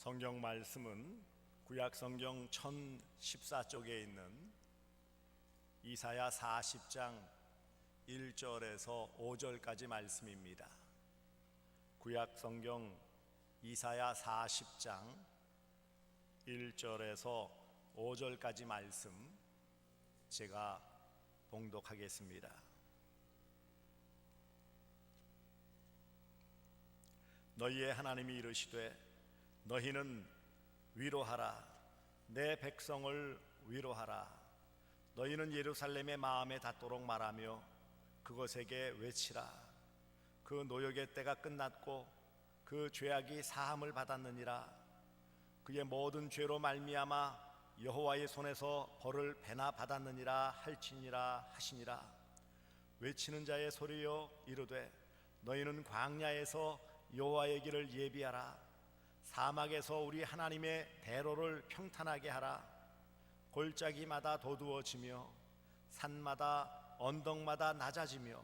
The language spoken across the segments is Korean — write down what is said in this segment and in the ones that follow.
성경 말씀은 구약 성경 1014쪽에 있는 이사야 40장 1절에서 5절까지 말씀입니다. 구약 성경 이사야 40장 1절에서 5절까지 말씀 제가 봉독하겠습니다. 너희의 하나님이 이르시되 너희는 위로하라. 내 백성을 위로하라. 너희는 예루살렘의 마음에 닿도록 말하며 그것에게 외치라. 그 노역의 때가 끝났고 그 죄악이 사함을 받았느니라. 그의 모든 죄로 말미암아 여호와의 손에서 벌을 배나 받았느니라 할지니라 하시니라. 외치는 자의 소리여 이르되 너희는 광야에서 여호와의 길을 예비하라. 사막에서 우리 하나님의 대로를 평탄하게 하라. 골짜기마다 도두어지며 산마다 언덕마다 낮아지며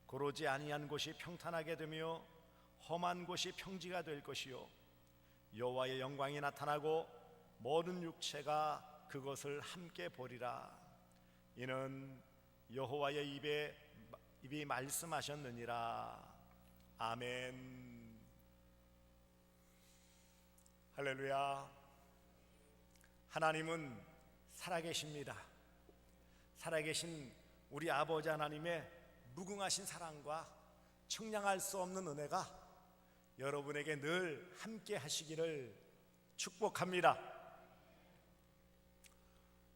고르지 아니한 곳이 평탄하게 되며 험한 곳이 평지가 될 것이요 여호와의 영광이 나타나고 모든 육체가 그것을 함께 보리라. 이는 여호와의 입이 말씀하셨느니라. 아멘. 할렐루야. 하나님은 살아계십니다. 살아계신 우리 아버지 하나님의 무궁하신 사랑과 청량할 수 없는 은혜가 여러분에게 늘 함께 하시기를 축복합니다.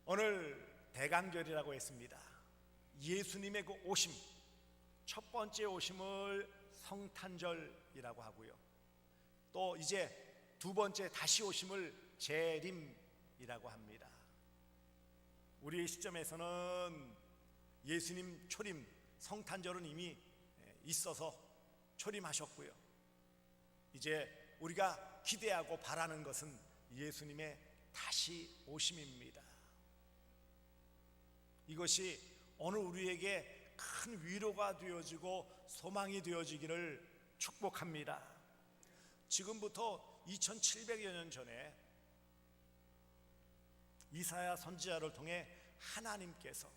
오늘 대강절이라고 했습니다. 예수님의 그 오심, 첫 번째 오심을 성탄절이라고 하고요, 또 이제 두 번째 다시 오심을 재림이라고 합니다. 우리의 시점에서는 예수님 초림, 성탄절은 이미 있어서 초림하셨고요, 이제 우리가 기대하고 바라는 것은 예수님의 다시 오심입니다. 이것이 오늘 우리에게 큰 위로가 되어지고 소망이 되어지기를 축복합니다. 지금부터 2700여 년 전에 이사야 선지자를 통해 하나님께서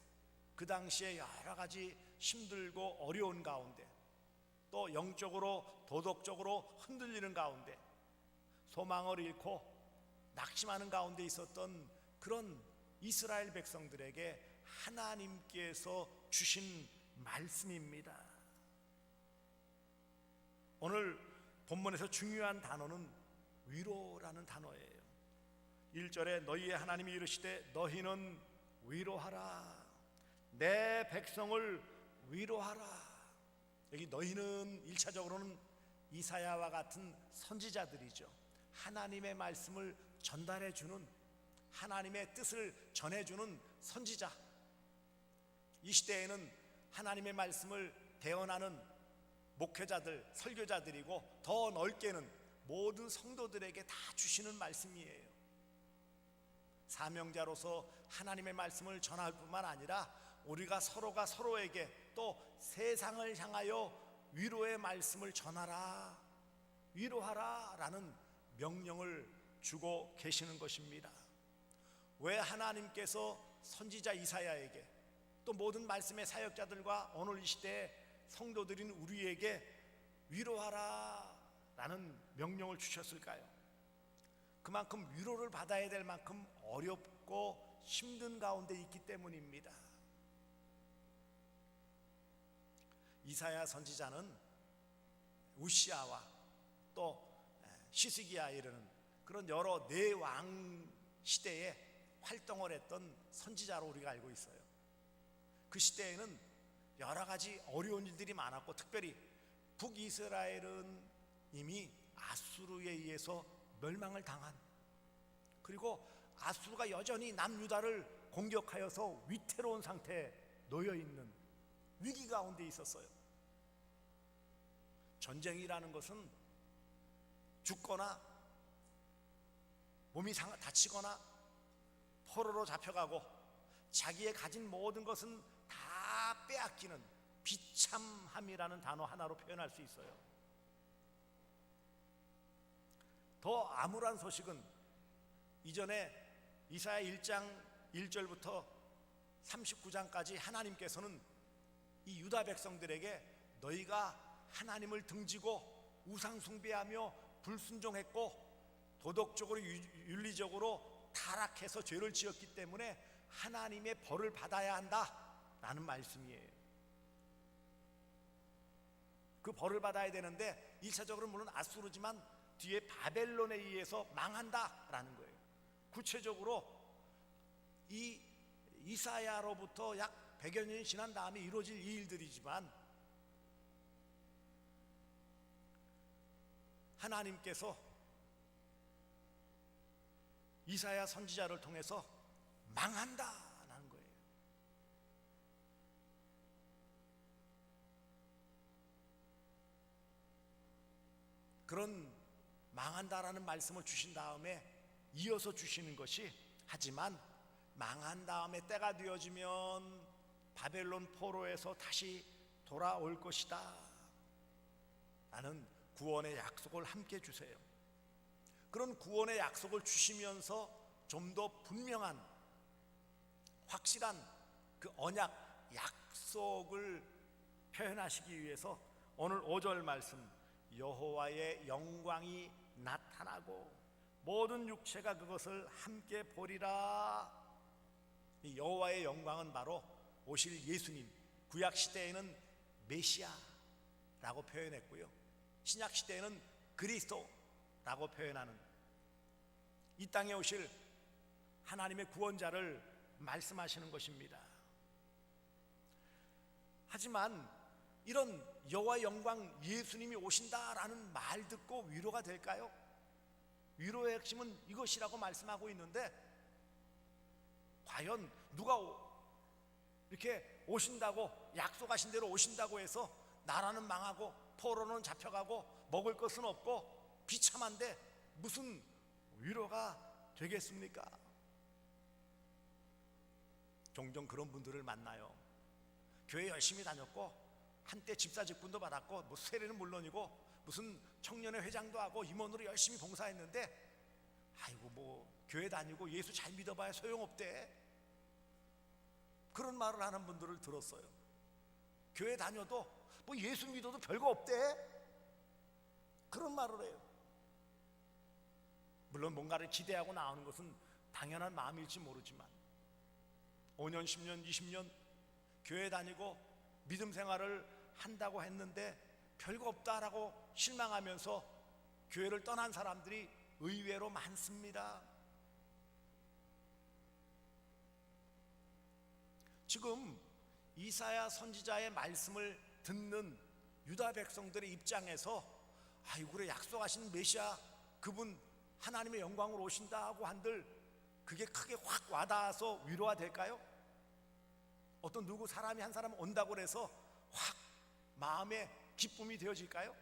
그 당시에 여러 가지 힘들고 어려운 가운데, 또 영적으로 도덕적으로 흔들리는 가운데, 소망을 잃고 낙심하는 가운데 있었던 그런 이스라엘 백성들에게 하나님께서 주신 말씀입니다. 오늘 본문에서 중요한 단어는 위로라는 단어예요. 1절에 너희의 하나님이 이르시되 너희는 위로하라. 내 백성을 위로하라. 여기 너희는 1차적으로는 이사야와 같은 선지자들이죠. 하나님의 말씀을 전달해주는, 하나님의 뜻을 전해주는 선지자. 이 시대에는 하나님의 말씀을 대언하는 목회자들, 설교자들이고, 더 넓게는 모든 성도들에게 다 주시는 말씀이에요. 사명자로서 하나님의 말씀을 전할 뿐만 아니라 우리가 서로가 서로에게 또 세상을 향하여 위로의 말씀을 전하라, 위로하라 라는 명령을 주고 계시는 것입니다. 왜 하나님께서 선지자 이사야에게, 또 모든 말씀의 사역자들과 오늘 이 시대의 성도들인 우리에게 위로하라 라는 명령을 주셨을까요? 그만큼 위로를 받아야 될 만큼 어렵고 힘든 가운데 있기 때문입니다. 이사야 선지자는 우시아와 또 시스기야에 이르는 그런 여러 네 왕 시대에 활동을 했던 선지자로 우리가 알고 있어요. 그 시대에는 여러 가지 어려운 일들이 많았고, 특별히 북이스라엘은 이미 아수르에 의해서 멸망을 당한, 그리고 아수르가 여전히 남유다를 공격하여서 위태로운 상태에 놓여있는 위기 가운데 있었어요. 전쟁이라는 것은 죽거나 몸이 다치거나 포로로 잡혀가고 자기의 가진 모든 것은 다 빼앗기는 비참함이라는 단어 하나로 표현할 수 있어요. 더 암울한 소식은 이전에 이사야 1장 1절부터 39장까지 하나님께서는 이 유다 백성들에게 너희가 하나님을 등지고 우상 숭배하며 불순종했고 도덕적으로 윤리적으로 타락해서 죄를 지었기 때문에 하나님의 벌을 받아야 한다라는 말씀이에요. 그 벌을 받아야 되는데 1차적으로 물론 아수르지만 뒤에 바벨론에 의해서 망한다라는 거예요. 구체적으로 이 이사야로부터 약 100여 년이 지난 다음에 이루어질 이 일들이지만 하나님께서 이사야 선지자를 통해서 망한다라는 거예요. 그런 망한다라는 말씀을 주신 다음에 이어서 주시는 것이 하지만 망한 다음에 때가 되어지면 바벨론 포로에서 다시 돌아올 것이다 라는 구원의 약속을 함께 주세요. 그런 구원의 약속을 주시면서 좀 더 분명한 확실한 그 언약 약속을 표현하시기 위해서 오늘 5절 말씀 여호와의 영광이 나타나고 모든 육체가 그것을 함께 보리라. 이 여호와의 영광은 바로 오실 예수님, 구약 시대에는 메시아라고 표현했고요, 신약 시대에는 그리스도라고 표현하는 이 땅에 오실 하나님의 구원자를 말씀하시는 것입니다. 하지만 이런 여호와의 영광 예수님이 오신다라는 말 듣고 위로가 될까요? 위로의 핵심은 이것이라고 말씀하고 있는데 과연 누가 이렇게 오신다고 약속하신 대로 오신다고 해서 나라는 망하고 포로는 잡혀가고 먹을 것은 없고 비참한데 무슨 위로가 되겠습니까? 종종 그런 분들을 만나요. 교회 열심히 다녔고 한때 집사 직분도 받았고 뭐 세례는 물론이고 무슨 청년회 회장도 하고 임원으로 열심히 봉사했는데 아이고 뭐 교회 다니고 예수 잘 믿어봐야 소용없대, 그런 말을 하는 분들을 들었어요. 교회 다녀도 뭐 예수 믿어도 별거 없대, 그런 말을 해요. 물론 뭔가를 기대하고 나오는 것은 당연한 마음일지 모르지만 5년, 10년, 20년 교회 다니고 믿음 생활을 한다고 했는데 별거 없다라고 실망하면서 교회를 떠난 사람들이 의외로 많습니다. 지금 이사야 선지자의 말씀을 듣는 유다 백성들의 입장에서 아이고 그래 약속하신 메시아 그분 하나님의 영광으로 오신다고 한들 그게 크게 확 와닿아서 위로가 될까요? 어떤 누구 사람이 한 사람 온다고 해서 확 마음에 기쁨이 되어질까요?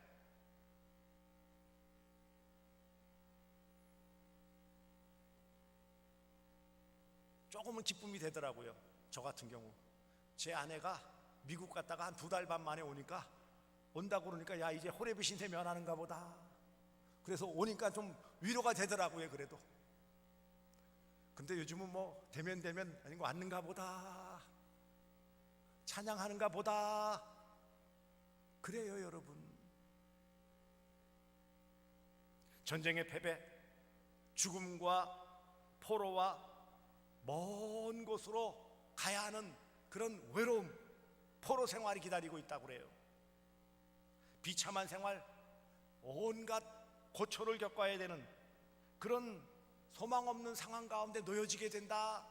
조금은 기쁨이 되더라고요. 저 같은 경우 제 아내가 미국 갔다가 한 2달 반 만에 오니까 온다고 그러니까 야 이제 호레비 신세 면하는가 보다, 그래서 오니까 좀 위로가 되더라고요. 그래도 근데 요즘은 뭐 되면 아니고 왔는가 보다, 찬양하는가 보다 그래요. 여러분, 전쟁의 패배, 죽음과 포로와 먼 곳으로 가야 하는 그런 외로움, 포로 생활이 기다리고 있다고 그래요. 비참한 생활, 온갖 고초를 겪어야 되는 그런 소망 없는 상황 가운데 놓여지게 된다.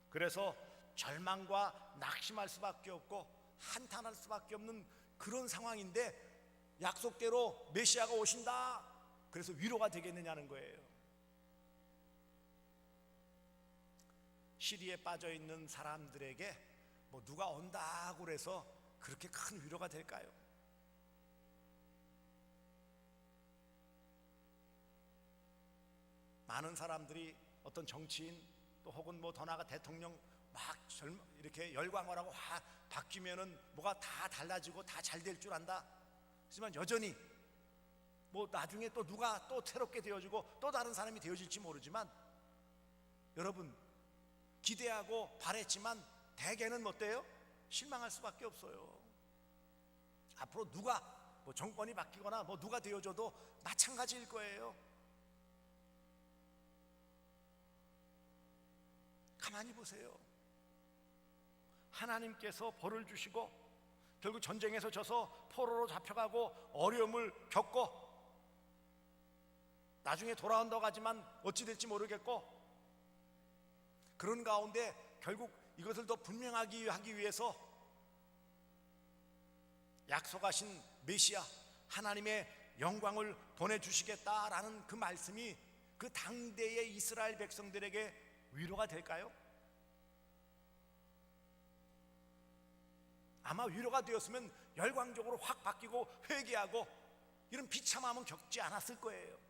그래서 절망과 낙심할 수밖에 없고 한탄할 수밖에 없는 그런 상황인데 약속대로 메시아가 오신다. 그래서 위로가 되겠느냐는 거예요. 시리에 빠져 있는 사람들에게 뭐 누가 온다고 해서 그렇게 큰 위로가 될까요? 많은 사람들이 어떤 정치인 또 혹은 뭐 더 나아가 대통령 막 이렇게 열광을 하고 바뀌면은 뭐가 다 달라지고 다 잘 될 줄 안다. 하지만 여전히 뭐 나중에 또 누가 또 새롭게 되어지고 또 다른 사람이 되어질지 모르지만, 여러분 기대하고 바랬지만 대개는 어때요? 실망할 수밖에 없어요. 앞으로 누가 뭐 정권이 바뀌거나 뭐 누가 되어져도 마찬가지일 거예요. 가만히 보세요. 하나님께서 벌을 주시고 결국 전쟁에서 져서 포로로 잡혀가고 어려움을 겪고 나중에 돌아온다고 하지만 어찌 될지 모르겠고, 그런 가운데 결국 이것을 더 분명하게 하기 위해서 약속하신 메시아 하나님의 영광을 보내주시겠다라는 그 말씀이 그 당대의 이스라엘 백성들에게 위로가 될까요? 아마 위로가 되었으면 열광적으로 확 바뀌고 회개하고 이런 비참함은 겪지 않았을 거예요.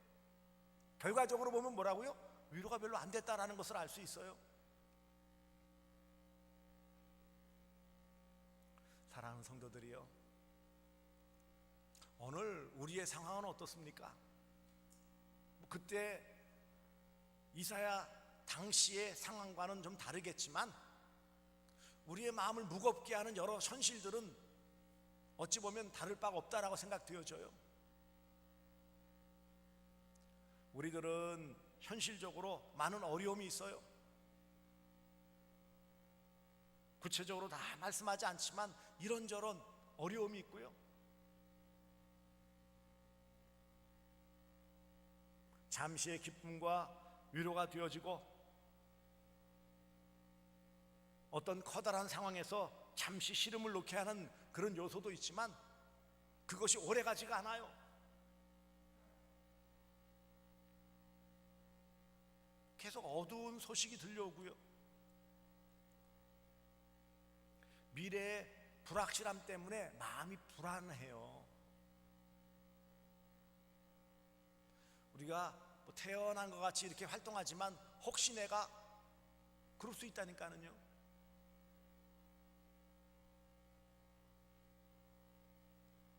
결과적으로 보면 뭐라고요? 위로가 별로 안 됐다라는 것을 알 수 있어요. 사랑하는 성도들이요, 오늘 우리의 상황은 어떻습니까? 그때 이사야 당시의 상황과는 좀 다르겠지만 우리의 마음을 무겁게 하는 여러 현실들은 어찌 보면 다를 바가 없다라고 생각되어져요. 우리들은 현실적으로 많은 어려움이 있어요. 구체적으로 다 말씀하지 않지만 이런저런 어려움이 있고요. 잠시의 기쁨과 위로가 되어지고 어떤 커다란 상황에서 잠시 시름을 놓게 하는 그런 요소도 있지만 그것이 오래가지가 않아요. 계속 어두운 소식이 들려오고요. 미래의 불확실함 때문에 마음이 불안해요. 우리가 뭐 태어난 것 같이 이렇게 활동하지만 혹시 내가 그럴 수 있다니까는요.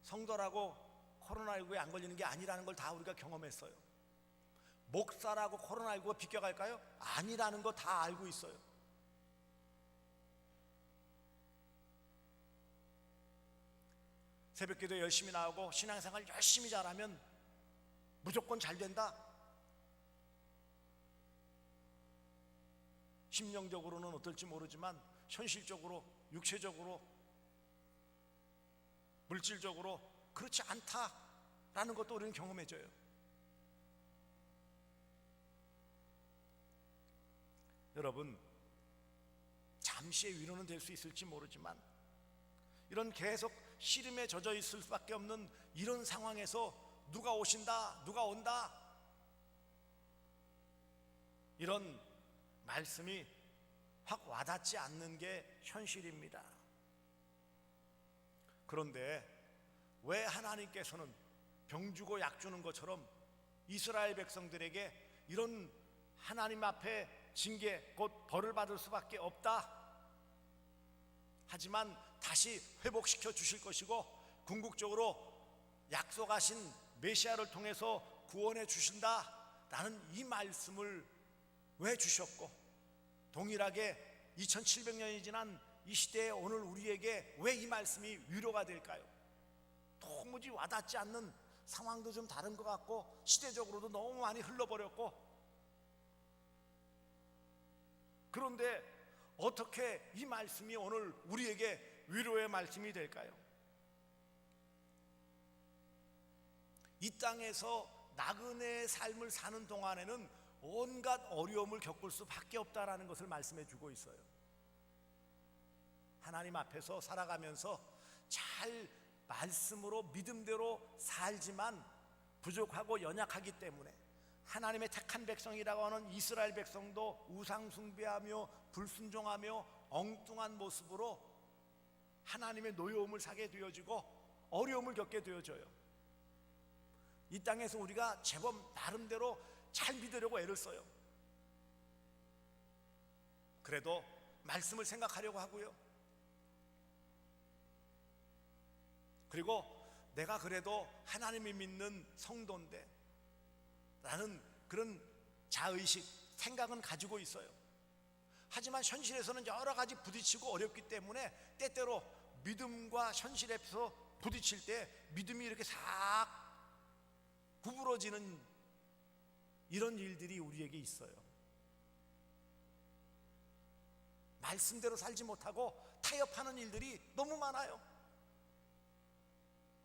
성도라고 코로나19에 안 걸리는 게 아니라는 걸 다 우리가 경험했어요. 목사라고 코로나19가 비껴갈까요? 아니라는 거 다 알고 있어요. 새벽기도 열심히 나오고 신앙생활 열심히 잘하면 무조건 잘 된다. 심령적으로는 어떨지 모르지만 현실적으로, 육체적으로, 물질적으로 그렇지 않다라는 것도 우리는 경험해져요. 여러분, 잠시의 위로는 될 수 있을지 모르지만 이런 계속 시름에 젖어 있을 수밖에 없는 이런 상황에서 누가 오신다, 누가 온다, 이런 말씀이 확 와닿지 않는 게 현실입니다. 그런데 왜 하나님께서는 병 주고 약 주는 것처럼 이스라엘 백성들에게 이런 하나님 앞에 징계, 곧 벌을 받을 수밖에 없다, 하지만 다시 회복시켜 주실 것이고 궁극적으로 약속하신 메시아를 통해서 구원해 주신다라는 이 말씀을 왜 주셨고, 동일하게 2700년이 지난 이 시대에 오늘 우리에게 왜 이 말씀이 위로가 될까요? 도무지 와닿지 않는 상황도 좀 다른 것 같고 시대적으로도 너무 많이 흘러버렸고, 그런데 어떻게 이 말씀이 오늘 우리에게 위로의 말씀이 될까요? 이 땅에서 나그네의 삶을 사는 동안에는 온갖 어려움을 겪을 수밖에 없다라는 것을 말씀해 주고 있어요. 하나님 앞에서 살아가면서 잘 말씀으로 믿음대로 살지만 부족하고 연약하기 때문에 하나님의 택한 백성이라고 하는 이스라엘 백성도 우상 숭배하며 불순종하며 엉뚱한 모습으로 하나님의 노여움을 사게 되어지고 어려움을 겪게 되어져요. 이 땅에서 우리가 제법 나름대로 잘 믿으려고 애를 써요. 그래도 말씀을 생각하려고 하고요. 그리고 내가 그래도 하나님이 믿는 성도인데 라는 그런 자의식, 생각은 가지고 있어요. 하지만 현실에서는 여러 가지 부딪히고 어렵기 때문에 때때로 믿음과 현실에서 부딪힐 때 믿음이 이렇게 싹 구부러지는 이런 일들이 우리에게 있어요. 말씀대로 살지 못하고 타협하는 일들이 너무 많아요.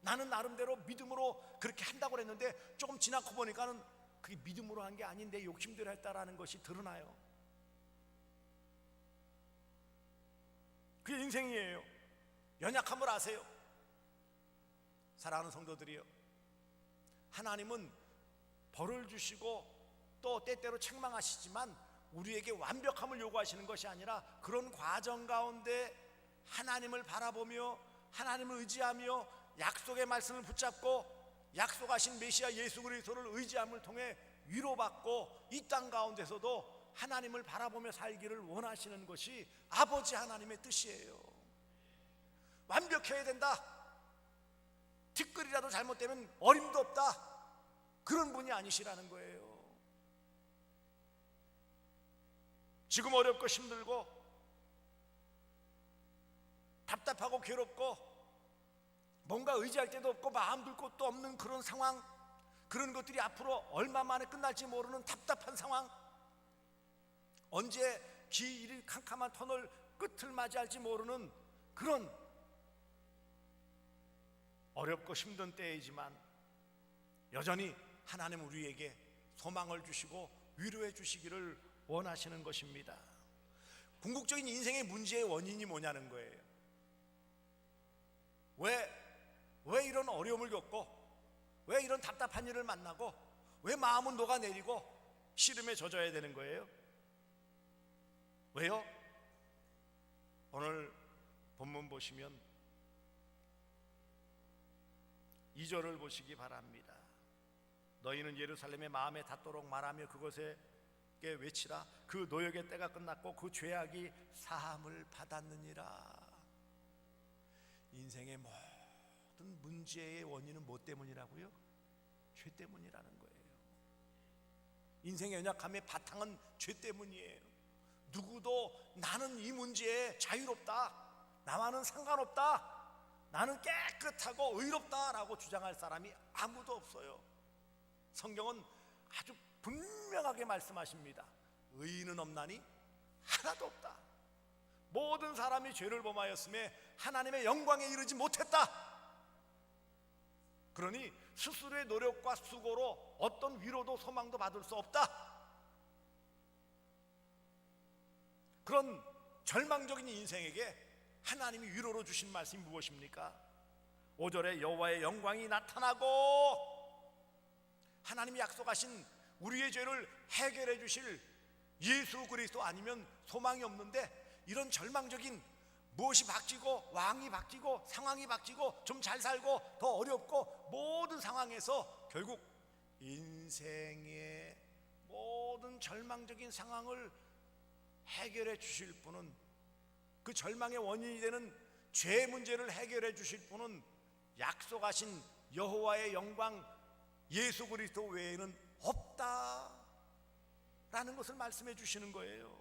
나는 나름대로 믿음으로 그렇게 한다고 했는데 조금 지나고 보니까는 그게 믿음으로 한 게 아닌데 욕심대로 했다라는 것이 드러나요. 그게 인생이에요. 연약함을 아세요? 사랑하는 성도들이요, 하나님은 벌을 주시고 또 때때로 책망하시지만 우리에게 완벽함을 요구하시는 것이 아니라 그런 과정 가운데 하나님을 바라보며 하나님을 의지하며 약속의 말씀을 붙잡고 약속하신 메시아 예수 그리스도를 의지함을 통해 위로받고 이 땅 가운데서도 하나님을 바라보며 살기를 원하시는 것이 아버지 하나님의 뜻이에요. 완벽해야 된다, 티끌이라도 잘못되면 어림도 없다, 그런 분이 아니시라는 거예요. 지금 어렵고 힘들고 답답하고 괴롭고 뭔가 의지할 데도 없고 마음 둘 곳도 없는 그런 상황, 그런 것들이 앞으로 얼마 만에 끝날지 모르는 답답한 상황, 언제 길이 캄캄한 터널 끝을 맞이할지 모르는 그런 어렵고 힘든 때이지만 여전히 하나님 우리에게 소망을 주시고 위로해 주시기를 원하시는 것입니다. 궁극적인 인생의 문제의 원인이 뭐냐는 거예요. 왜 이런 어려움을 겪고 왜 이런 답답한 일을 만나고 왜 마음은 녹아내리고 시름에 젖어야 되는 거예요? 왜요? 오늘 본문 보시면 2절을 보시기 바랍니다. 너희는 예루살렘의 마음에 닿도록 말하며 그곳에 외치라. 그 노역의 때가 끝났고 그 죄악이 사함을 받았느니라. 인생의 모든 문제의 원인은 뭐 때문이라고요? 죄 때문이라는 거예요. 인생의 연약함의 바탕은 죄 때문이에요. 누구도 나는 이 문제에 자유롭다, 나와는 상관없다, 나는 깨끗하고 의롭다라고 주장할 사람이 아무도 없어요. 성경은 아주 분명하게 말씀하십니다. 의인은 없나니 하나도 없다. 모든 사람이 죄를 범하였음에 하나님의 영광에 이르지 못했다. 그러니 스스로의 노력과 수고로 어떤 위로도 소망도 받을 수 없다. 그런 절망적인 인생에게 하나님이 위로로 주신 말씀이 무엇입니까? 5절에 여호와의 영광이 나타나고 하나님이 약속하신 우리의 죄를 해결해 주실 예수 그리스도 아니면 소망이 없는데, 이런 절망적인 무엇이 바뀌고 왕이 바뀌고 상황이 바뀌고 좀 잘 살고 더 어렵고 모든 상황에서 결국 인생의 모든 절망적인 상황을 해결해 주실 분은, 그 절망의 원인이 되는 죄 문제를 해결해 주실 분은 약속하신 여호와의 영광 예수 그리스도 외에는 없다라는 것을 말씀해 주시는 거예요.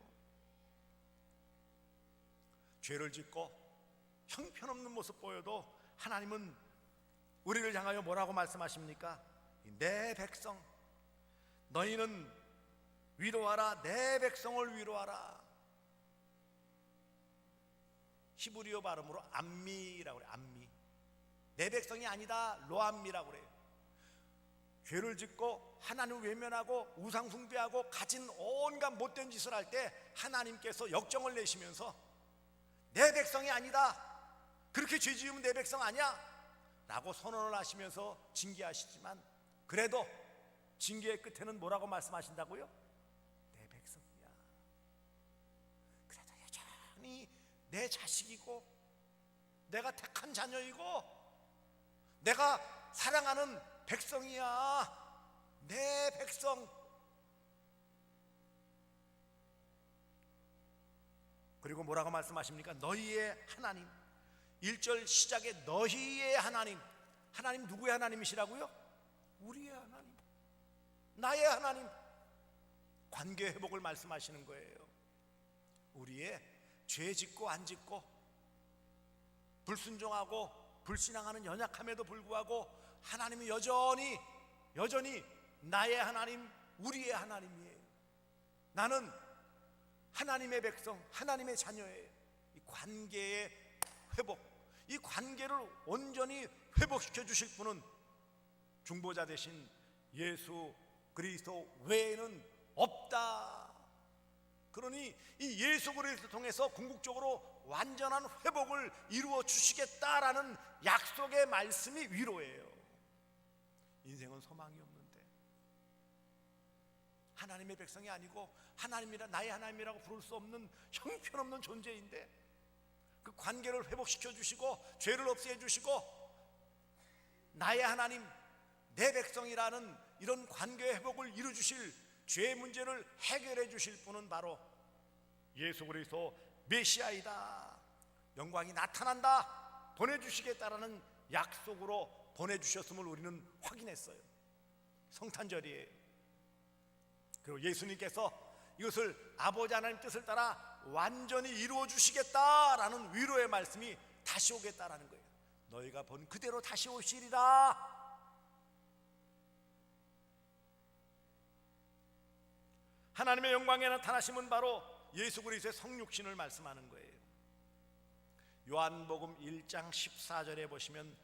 죄를 짓고 형편없는 모습 보여도 하나님은 우리를 향하여 뭐라고 말씀하십니까? 내 백성 너희는 위로하라, 내 백성을 위로하라. 히브리어 발음으로 암미라고 그래요. 암미. 내 백성이 아니다, 로암미라고 그래요. 죄를 짓고 하나님을 외면하고 우상 숭배하고 가진 온갖 못된 짓을 할 때 하나님께서 역정을 내시면서 내 백성이 아니다, 그렇게 죄 지으면 내 백성 아니야 라고 선언을 하시면서 징계하시지만, 그래도 징계의 끝에는 뭐라고 말씀하신다고요? 내 백성이야. 그래도 여전히 내 자식이고 내가 택한 자녀이고 내가 사랑하는 백성이야. 내 백성. 그리고 뭐라고 말씀하십니까? 너희의 하나님. 1절 시작에 너희의 하나님, 하나님 누구의 하나님이시라고요? 우리의 하나님, 나의 하나님. 관계 회복을 말씀하시는 거예요. 우리의 죄 짓고 안 짓고 불순종하고 불신앙하는 연약함에도 불구하고 하나님이 여전히 나의 하나님, 우리의 하나님이에요. 나는 하나님의 백성, 하나님의 자녀예요. 이 관계의 회복, 이 관계를 온전히 회복시켜 주실 분은 중보자 되신 예수 그리스도 외에는 없다. 그러니 이 예수 그리스도를 통해서 궁극적으로 완전한 회복을 이루어 주시겠다라는 약속의 말씀이 위로예요. 인생은 소망이 없는데 하나님의 백성이 아니고 나의 하나님이라고 부를 수 없는 형편없는 존재인데 그 관계를 회복시켜 주시고 죄를 없애 주시고 나의 하나님, 내 백성이라는 이런 관계 회복을 이루 주실, 죄의 문제를 해결해 주실 분은 바로 예수 그리스도 메시아이다. 영광이 나타난다. 보내주시겠다라는 약속으로 보내주셨음을 우리는 확인했어요. 성탄절이에요. 그리고 예수님께서 이것을 아버지 하나님 뜻을 따라 완전히 이루어 주시겠다라는 위로의 말씀이 다시 오겠다라는 거예요. 너희가 본 그대로 다시 오시리라. 하나님의 영광에 나타나심은 바로 예수 그리스도의 성육신을 말씀하는 거예요. 요한복음 1장 14절에 보시면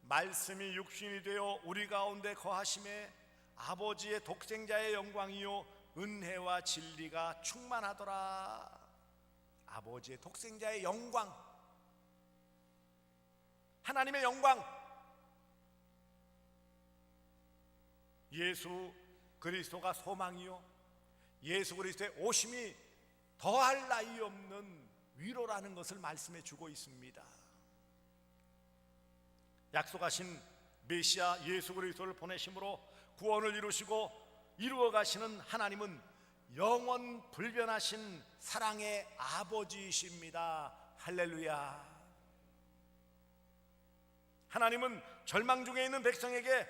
말씀이 육신이 되어 우리 가운데 거하심에 아버지의 독생자의 영광이요 은혜와 진리가 충만하더라. 아버지의 독생자의 영광, 하나님의 영광, 예수 그리스도가 소망이요 예수 그리스도의 오심이 더할 나위 없는 위로라는 것을 말씀해 주고 있습니다. 약속하신 메시아 예수 그리스도를 보내심으로 구원을 이루시고 이루어 가시는 하나님은 영원 불변하신 사랑의 아버지이십니다. 할렐루야. 하나님은 절망 중에 있는 백성에게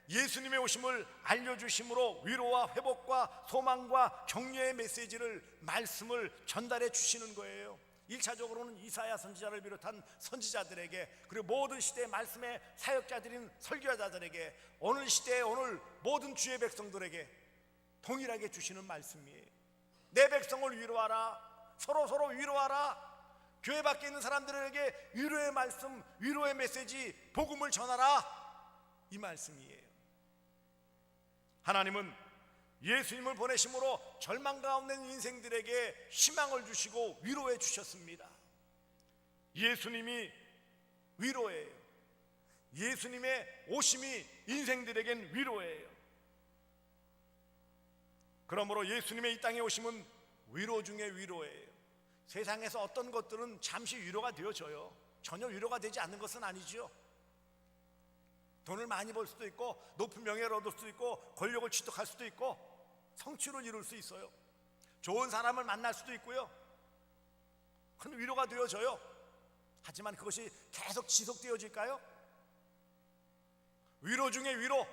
예수님의 오심을 알려주심으로 위로와 회복과 소망과 격려의 메시지를, 말씀을 전달해 주시는 거예요. 1차적으로는 이사야 선지자를 비롯한 선지자들에게, 그리고 모든 시대의 말씀의 사역자들인 설교자들에게, 오늘 시대의 오늘 모든 주의 백성들에게 동일하게 주시는 말씀이에요. 내 백성을 위로하라. 서로 위로하라. 교회 밖에 있는 사람들에게 위로의 말씀, 위로의 메시지, 복음을 전하라. 이 말씀이에요. 하나님은 예수님을 보내심으로 절망 가운데 있는 인생들에게 희망을 주시고 위로해 주셨습니다. 예수님이 위로예요. 예수님의 오심이 인생들에겐 위로예요. 그러므로 예수님의 이 땅에 오심은 위로 중에 위로예요. 세상에서 어떤 것들은 잠시 위로가 되어져요. 전혀 위로가 되지 않는 것은 아니죠. 돈을 많이 벌 수도 있고 높은 명예를 얻을 수도 있고 권력을 취득할 수도 있고 성취를 이룰 수 있어요. 좋은 사람을 만날 수도 있고요. 큰 위로가 되어져요. 하지만 그것이 계속 지속되어질까요? 위로 중에 위로,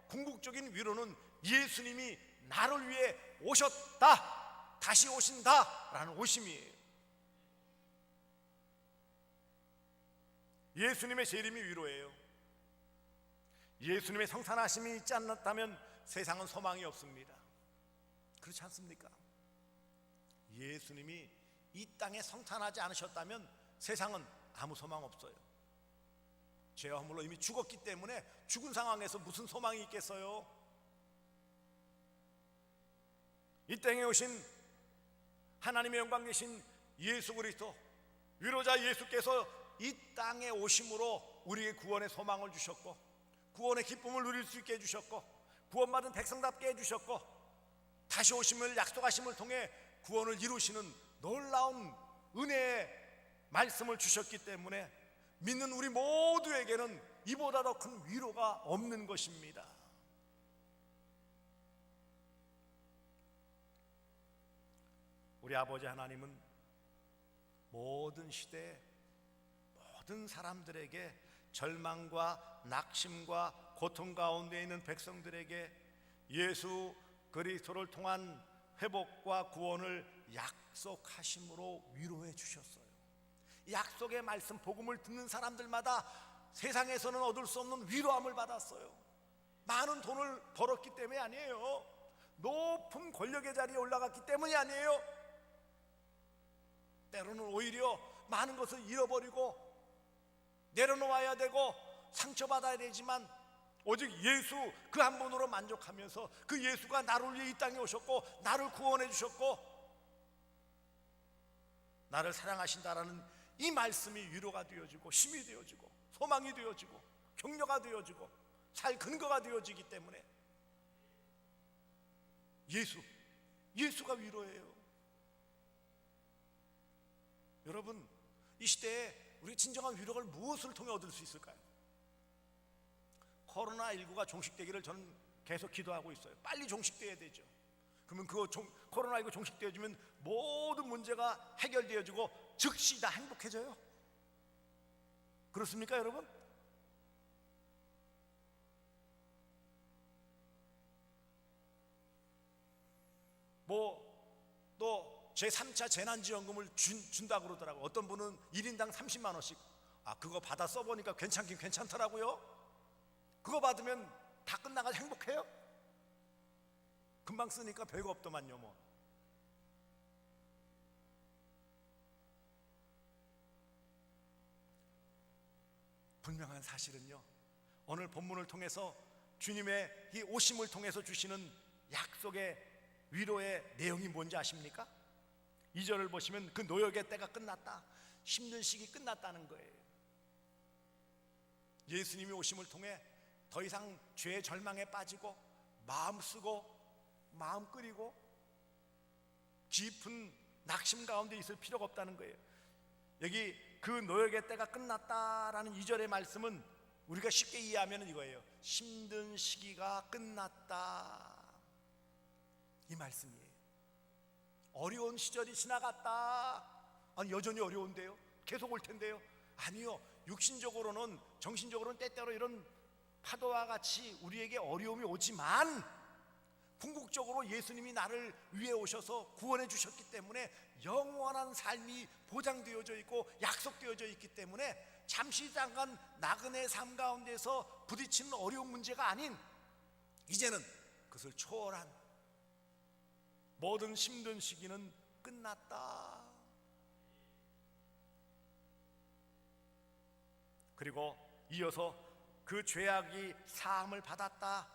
궁극적인 위로는 예수님이 나를 위해 오셨다, 다시 오신다 라는 오심이에요. 예수님의 재림이 위로예요. 예수님의 성탄하심이 있지 않았다면 세상은 소망이 없습니다. 그렇지 않습니까? 예수님이 이 땅에 성탄하지 않으셨다면 세상은 아무 소망 없어요. 죄와 허물로 이미 죽었기 때문에 죽은 상황에서 무슨 소망이 있겠어요? 이 땅에 오신 하나님의 영광 계신 예수 그리스도, 위로자 예수께서 이 땅에 오심으로 우리에게 구원의 소망을 주셨고 구원의 기쁨을 누릴 수 있게 해주셨고 구원받은 백성답게 해주셨고 다시 오심을 약속하심을 통해 구원을 이루시는 놀라운 은혜의 말씀을 주셨기 때문에 믿는 우리 모두에게는 이보다 더 큰 위로가 없는 것입니다. 우리 아버지 하나님은 모든 시대에 모든 사람들에게 절망과 낙심과 고통 가운데 있는 백성들에게 예수 그리스도를 통한 회복과 구원을 약속하심으로 위로해 주셨어요. 약속의 말씀 복음을 듣는 사람들마다 세상에서는 얻을 수 없는 위로함을 받았어요. 많은 돈을 벌었기 때문이 아니에요. 높은 권력의 자리에 올라갔기 때문이 아니에요. 때로는 오히려 많은 것을 잃어버리고 내려놓아야 되고 상처받아야 되지만 오직 예수 그 한 분으로 만족하면서 그 예수가 나를 위해 이 땅에 오셨고 나를 구원해 주셨고 나를 사랑하신다라는 이 말씀이 위로가 되어지고 힘이 되어지고 소망이 되어지고 격려가 되어지고 살 근거가 되어지기 때문에 예수가 위로예요. 여러분, 이 시대에 우리 진정한 위로를 무엇을 통해 얻을 수 있을까요? 코로나19가 종식되기를 저는 계속 기도하고 있어요. 빨리 종식돼야 되죠. 그러면 코로나19 종식되어지면 모든 문제가 해결되어지고 즉시 다 행복해져요. 그렇습니까, 여러분? 또 제3차 재난지원금을 준다고 그러더라고요. 어떤 분은 1인당 30만 원씩. 그거 받아 써보니까 괜찮긴 괜찮더라고요. 그거 받으면 다 끝나가지고 행복해요? 금방 쓰니까 별거 없더만요. 뭐 분명한 사실은요, 오늘 본문을 통해서 주님의 이 오심을 통해서 주시는 약속의 위로의 내용이 뭔지 아십니까? 2절을 보시면 그 노역의 때가 끝났다, 힘든 시기 끝났다는 거예요. 예수님이 오심을 통해 더 이상 죄의 절망에 빠지고 마음 쓰고 마음 끓이고 깊은 낙심 가운데 있을 필요가 없다는 거예요. 여기 그 노역의 때가 끝났다라는 2절의 말씀은 우리가 쉽게 이해하면 이거예요. 힘든 시기가 끝났다, 이 말씀이에요. 어려운 시절이 지나갔다. 아니, 여전히 어려운데요? 계속 올 텐데요? 아니요. 육신적으로는, 정신적으로는 때때로 이런 파도와 같이 우리에게 어려움이 오지만 궁극적으로 예수님이 나를 위해 오셔서 구원해 주셨기 때문에 영원한 삶이 보장되어져 있고 약속되어져 있기 때문에 잠시 잠깐 나그네 삶 가운데서 부딪히는 어려운 문제가 아닌, 이제는 그것을 초월한 모든 힘든 시기는 끝났다. 그리고 이어서 그 죄악이 사함을 받았다.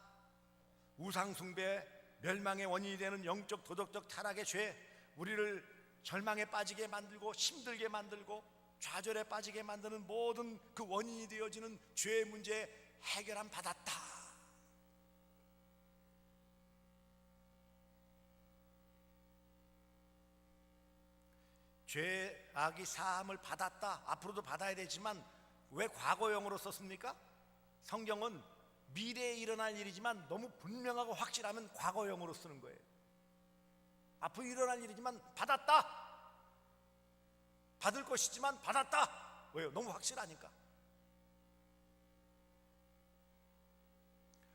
우상숭배, 멸망의 원인이 되는 영적 도덕적 타락의 죄, 우리를 절망에 빠지게 만들고 힘들게 만들고 좌절에 빠지게 만드는 모든 그 원인이 되어지는 죄의 문제 해결함 받았다. 죄악이 사함을 받았다, 앞으로도 받아야 되지만 왜 과거형으로 썼습니까? 성경은 미래에 일어날 일이지만 너무 분명하고 확실하면 과거형으로 쓰는 거예요. 앞으로 일어날 일이지만 받았다, 받을 것이지만 받았다. 왜요? 너무 확실하니까.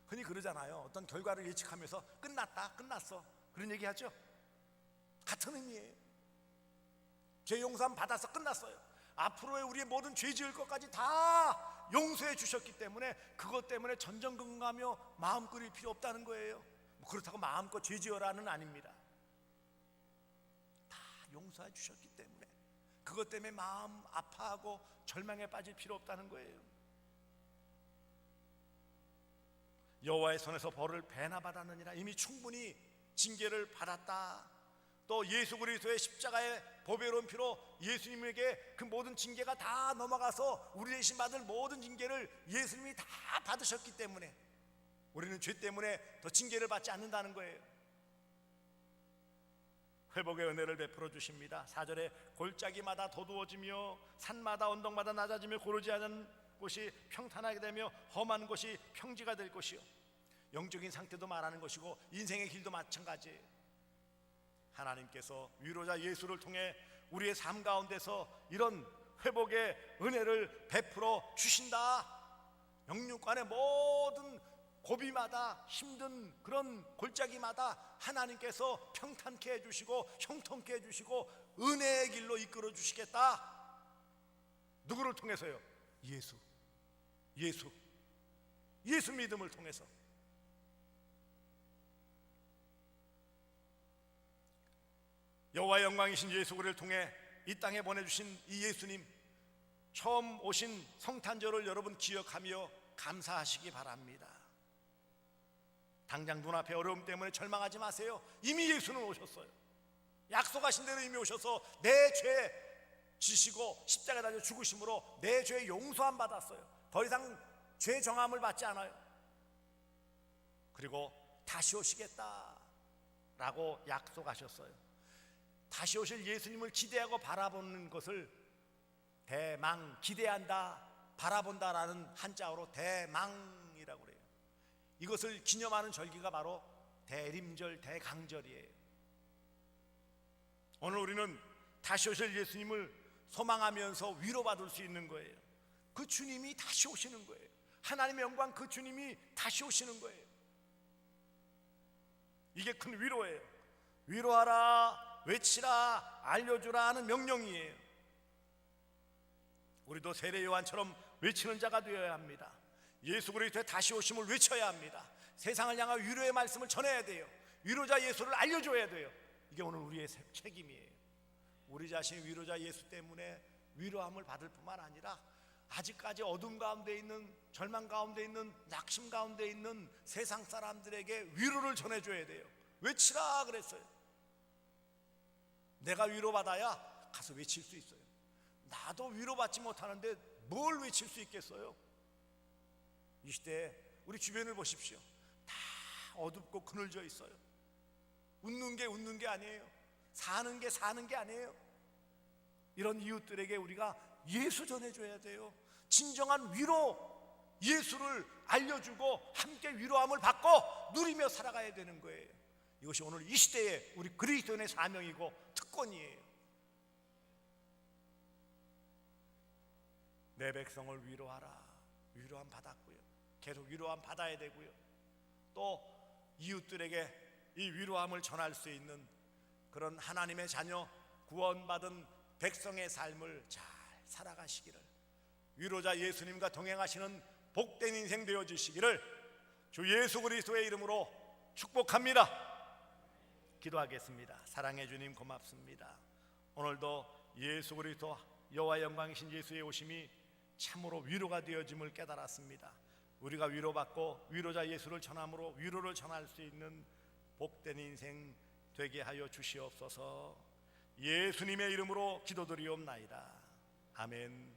흔히 그러잖아요. 어떤 결과를 예측하면서 끝났다, 끝났어, 그런 얘기 하죠. 같은 의미예요. 죄 용서함 받아서 끝났어요. 앞으로의 우리의 모든 죄 지을 것까지 다 용서해 주셨기 때문에 그것 때문에 전전긍긍하며 마음 끓일 필요 없다는 거예요. 그렇다고 마음껏 죄 지어라는 아닙니다. 다 용서해 주셨기 때문에 그것 때문에 마음 아파하고 절망에 빠질 필요 없다는 거예요. 여호와의 손에서 벌을 배나 받았느니라. 이미 충분히 징계를 받았다. 또 예수 그리스도의 십자가의 보배로운 피로 예수님에게 그 모든 징계가 다 넘어가서 우리 대신 받을 모든 징계를 예수님이 다 받으셨기 때문에 우리는 죄 때문에 더 징계를 받지 않는다는 거예요. 회복의 은혜를 베풀어 주십니다. 4절에 골짜기마다 도두어지며 산마다 언덕마다 낮아지며 고르지 않은 곳이 평탄하게 되며 험한 곳이 평지가 될 것이요. 영적인 상태도 말하는 것이고 인생의 길도 마찬가지예요. 하나님께서 위로자 예수를 통해 우리의 삶 가운데서 이런 회복의 은혜를 베풀어 주신다. 영육간의 모든 고비마다 힘든 그런 골짜기마다 하나님께서 평탄케 해주시고 형통케 해주시고 은혜의 길로 이끌어 주시겠다. 누구를 통해서요? 예수 믿음을 통해서. 여호와의 영광이신 예수 그리스도를 통해 이 땅에 보내주신 이 예수님, 처음 오신 성탄절을 여러분 기억하며 감사하시기 바랍니다. 당장 눈앞에 어려움 때문에 절망하지 마세요. 이미 예수는 오셨어요. 약속하신 대로 이미 오셔서 내 죄 지시고 십자가에 달려 죽으심으로 내 죄 용서함 받았어요. 더 이상 죄 정함을 받지 않아요. 그리고 다시 오시겠다라고 약속하셨어요. 다시 오실 예수님을 기대하고 바라보는 것을 대망, 기대한다, 바라본다라는 한자어로 대망이라고 그래요. 이것을 기념하는 절기가 바로 대림절, 대강절이에요. 오늘 우리는 다시 오실 예수님을 소망하면서 위로받을 수 있는 거예요. 그 주님이 다시 오시는 거예요. 하나님의 영광, 그 주님이 다시 오시는 거예요. 이게 큰 위로예요. 위로하라, 외치라, 알려주라 하는 명령이에요. 우리도 세례 요한처럼 외치는 자가 되어야 합니다. 예수 그리스도의 다시 오심을 외쳐야 합니다. 세상을 향한 위로의 말씀을 전해야 돼요. 위로자 예수를 알려줘야 돼요. 이게 오늘 우리의 책임이에요. 우리 자신이 위로자 예수 때문에 위로함을 받을 뿐만 아니라 아직까지 어둠 가운데 있는, 절망 가운데 있는, 낙심 가운데 있는 세상 사람들에게 위로를 전해줘야 돼요. 외치라 그랬어요. 내가 위로받아야 가서 외칠 수 있어요. 나도 위로받지 못하는데 뭘 외칠 수 있겠어요? 이 시대에 우리 주변을 보십시오. 다 어둡고 그늘져 있어요. 웃는 게 아니에요. 사는 게 아니에요. 이런 이웃들에게 우리가 예수 전해줘야 돼요. 진정한 위로, 예수를 알려주고 함께 위로함을 받고 누리며 살아가야 되는 거예요. 이것이 오늘 이 시대에 우리 그리스도인의 사명이고 특권이에요. 내 백성을 위로하라. 위로함 받았고요. 계속 위로함 받아야 되고요. 또 이웃들에게 이 위로함을 전할 수 있는 그런 하나님의 자녀, 구원받은 백성의 삶을 잘 살아가시기를, 위로자 예수님과 동행하시는 복된 인생 되어주시기를 주 예수 그리스도의 이름으로 축복합니다. 기도하겠습니다. 사랑해 주님 고맙습니다. 오늘도 예수 그리스도 여호와의 영광이신 예수의 오심이 참으로 위로가 되어짐을 깨달았습니다. 우리가 위로받고 위로자 예수를 전함으로 위로를 전할 수 있는 복된 인생 되게 하여 주시옵소서. 예수님의 이름으로 기도드리옵나이다. 아멘.